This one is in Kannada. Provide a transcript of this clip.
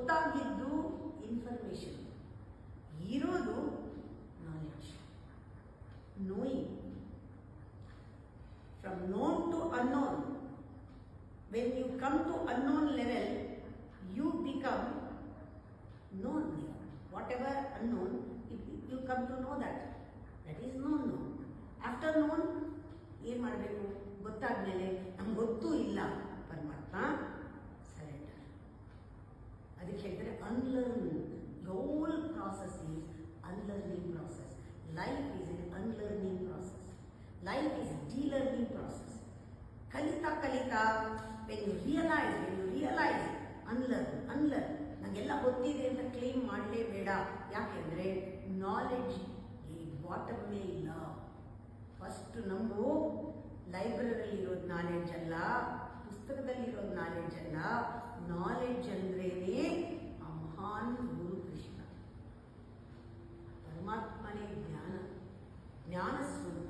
ಗೊತ್ತಾಗಿದ್ದು ಇನ್ಫಾರ್ಮೇಶನ್, ಇರೋದು knowledge, knowing. From known to unknown. When you come to unknown level, you become known. Whatever unknown, you come to know that. That is known. After known, ಏನು ಮಾಡಬೇಕು? ಗೊತ್ತಾದ್ಮೇಲೆ ನಮ್ಗೆ ಗೊತ್ತೂ ಇಲ್ಲ ಪರಮಾತ್ಮ, ಸರೆಂಡರ್. ಅದಕ್ಕೆ ಹೇಳಿದ್ರೆ unlearn. Whole process is unlearning process. Life is an unlearning process. Life is delearning process. ಕಲಿತಾ ಕಲಿತಾ ವೆನ್ ಯು ರಿಯಲೈಸ್ ಅನ್ಲರ್ನ್. ನನಗೆಲ್ಲ ಗೊತ್ತಿದೆ ಅಂತ ಕ್ಲೇಮ್ ಮಾಡಲೇಬೇಡ. ಯಾಕೆಂದರೆ ನಾಲೆಡ್ಜ್ ಈ ಬಾಟಮೇ ಇಲ್ಲ. ಫಸ್ಟ್ ನಮಗೂ ಲೈಬ್ರರಿಲಿರೋದು ನಾಲೆಡ್ಜ್ ಅಲ್ಲ, ಪುಸ್ತಕದಲ್ಲಿರೋದು ನಾಲೆಡ್ಜ್ ಅಲ್ಲ. ನಾಲೆಡ್ಜ್ ಅಂದ್ರೇನೆ ಆ ಮಹಾನ್ ಗುರು ಕೃಷ್ಣ ಪರಮಾತ್ಮನೇ ಜ್ಞಾನ ಸ್ವರೂಪ.